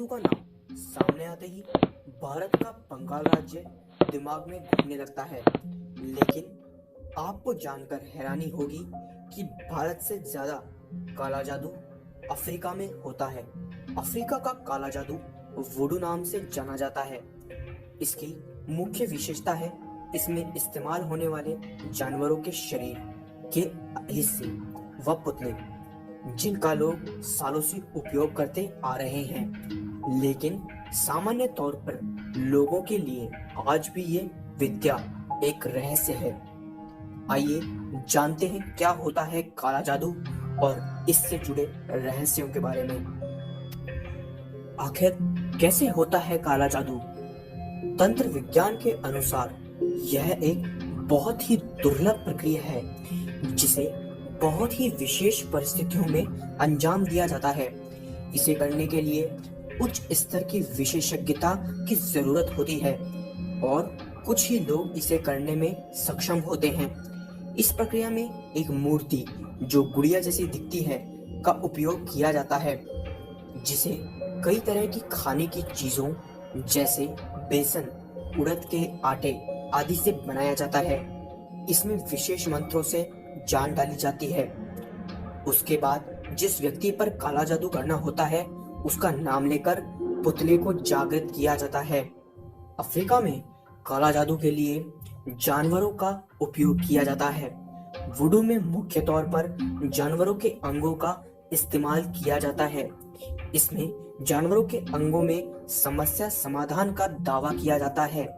जादू का नाम सामने आते ही भारत का बंगाल राज्य दिमाग में घूमने लगता है। लेकिन आपको जानकर हैरानी होगी कि भारत से ज्यादा काला जादू अफ्रीका में होता है। अफ्रीका का काला जादू वुडू नाम से जाना जाता है। इसकी मुख्य विशेषता है इसमें इस्तेमाल होने वाले जानवरों के शरीर के हिस्से व पुतले, जिनका लोग सालों से उपयोग करते आ रहे हैं, लेकिन सामान्य तौर पर लोगों के लिए आज भी ये विद्या एक रहस्य है। आइए जानते हैं क्या होता है काला जादू और इससे जुड़े रहस्यों के बारे में। आखिर कैसे होता है काला जादू? तंत्र विज्ञान के अनुसार यह एक बहुत ही दुर्लभ प्रक्रिया है जिसे बहुत ही विशेष परिस्थितियों में अंजाम दिया जाता है। इसे करने के लिए उच्च स्तर की विशेषज्ञता की जरूरत होती है और कुछ ही लोग इसे करने में सक्षम होते हैं। इस प्रक्रिया में एक मूर्ति जो गुड़िया जैसी दिखती है का उपयोग किया जाता है, जिसे कई तरह की खाने की चीजों जैसे बेसन, उड़द के आटे आदि से बनाया जाता है। इसमें विशेष मंत्रों से जान डाली जाती है। उसके बाद जिस व्यक्ति पर काला जादू करना होता है उसका नाम लेकर पुतले को जागृत किया जाता है। अफ्रीका में काला जादू के लिए जानवरों का उपयोग किया जाता है। वुडू में मुख्य तौर पर जानवरों के अंगों का इस्तेमाल किया जाता है। इसमें जानवरों के अंगों में समस्या समाधान का दावा किया जाता है।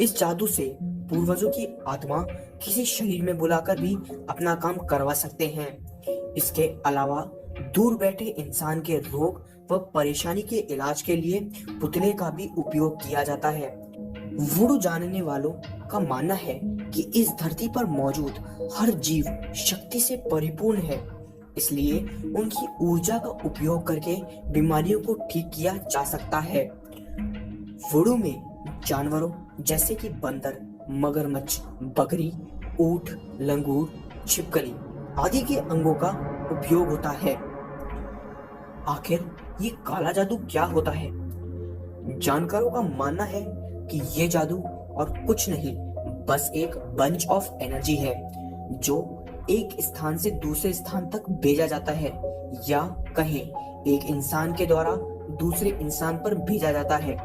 इस जादू से पूर्वजों की आत्मा किसी शरीर में बुलाकर भी अपना काम करवा सकते हैं। इसके अलावा दूर बैठे इंसान के रोग व परेशानी के इलाज के लिए पुतले का भी उपयोग किया जाता है। वुडू जानने वालों का मानना है कि इस धरती पर मौजूद हर जीव शक्ति से परिपूर्ण है, इसलिए उनकी ऊर्जा का उपयोग करके बीमारियों को ठीक किया जा सकता है। वुडू में जानवरों जैसे कि बंदर, मगरमच्छ, बकरी, ऊंट, लंगूर, छिपकली आदि के अंगों का उपयोग होता है। आखिर ये काला जादू क्या होता है? जानकारों का मानना है कि ये जादू और कुछ नहीं बस एक बंच ऑफ एनर्जी है जो एक स्थान से दूसरे स्थान तक भेजा जाता है, या कहें एक इंसान के द्वारा दूसरे इंसान पर भेजा जाता है।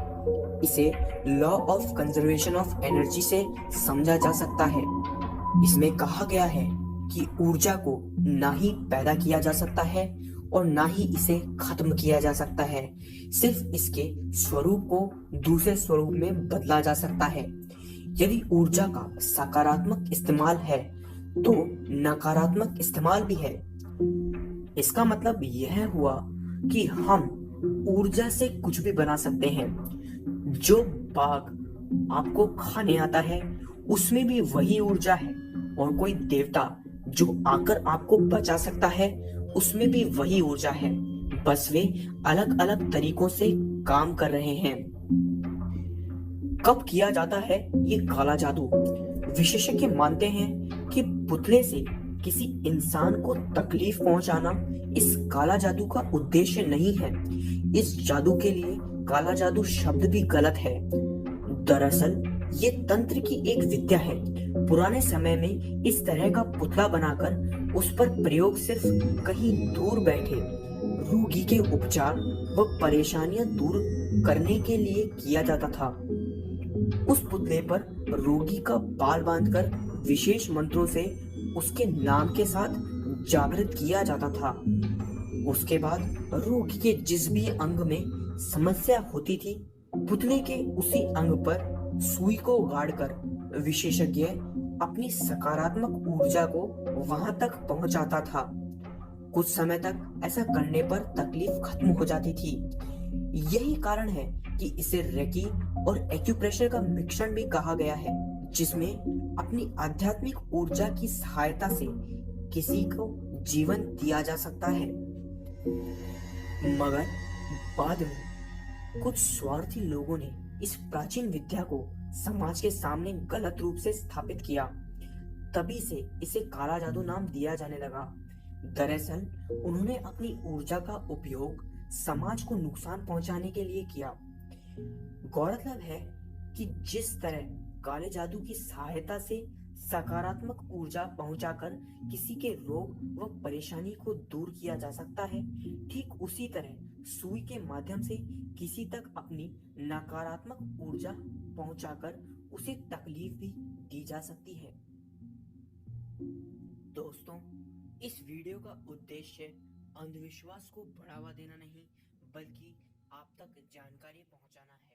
इसे law of conservation of energy से समझा जा सकता है। इसमें कहा गया है कि ऊर्जा को ना ही पैदा किया जा सकता है और ना ही इसे खत्म किया जा सकता है, सिर्फ इसके स्वरूप को दूसरे स्वरूप में बदला जा सकता है। यदि ऊर्जा का सकारात्मक इस्तेमाल है तो नकारात्मक इस्तेमाल भी है। इसका मतलब यह हुआ कि हम ऊर्जा से कुछ भी बना सकते हैं। जो बाघ आपको खाने आता है उसमें भी वही ऊर्जा है, और कोई देवता जो आकर आपको बचा सकता है उसमें भी वही ऊर्जा है, बस वे अलग अलग तरीकों से काम कर रहे हैं। कब किया जाता है ये काला जादू? विशेषज्ञ मानते हैं कि पुतले से किसी इंसान को तकलीफ पहुंचाना इस काला जादू का उद्देश्य नहीं है। इस जादू के लिए काला जादू शब्द भी गलत है। दरअसल ये तंत्र की एक विद्या है। पुराने समय में इस तरह का पुतला बनाकर उस पर प्रयोग सिर्फ कहीं दूर बैठे रोगी के उपचार व परेशानियां दूर करने के लिए किया जाता था। उस पुतले पर रोगी का बाल बांधकर विशेष मंत्रों से उसके नाम के साथ जागृत किया जाता था। उसके बाद रोगी के जिस भी अंग में समस्या होती थी, पुतले के उसी अंग पर सुई को गाड़कर विशेषज्ञ अपनी सकारात्मक ऊर्जा को वहां तक पहुंचाता था। कुछ समय तक ऐसा करने पर तकलीफ खत्म हो जाती थी। यही कारण है कि इसे रेकी और एक्यूप्रेशर का मिश्रण भी कहा गया है, जिसमें अपनी आध्यात्मिक ऊर्जा की सहायता से किसी को जीवन दिया जा सकता है। मगर बाद में कुछ स्वार्थी लोगों ने इस प्राचीन विद्या को समाज के सामने गलत रूप से स्थापित किया। तभी से इसे काला जादू नाम दिया जाने लगा। दरअसल उन्होंने अपनी ऊर्जा का उपयोग समाज को नुकसान पहुंचाने के लिए किया। गौरतलब है कि जिस तरह काले जादू की सहायता से सकारात्मक ऊर्जा पहुंचाकर किसी के रोग व परेशानी को दूर किया जा सकता है, ठीक उसी तरह सुई के माध्यम से किसी तक अपनी नकारात्मक ऊर्जा पहुंचाकर उसे तकलीफ भी दी जा सकती है। दोस्तों, इस वीडियो का उद्देश्य अंधविश्वास को बढ़ावा देना नहीं, बल्कि आप तक जानकारी पहुंचाना है।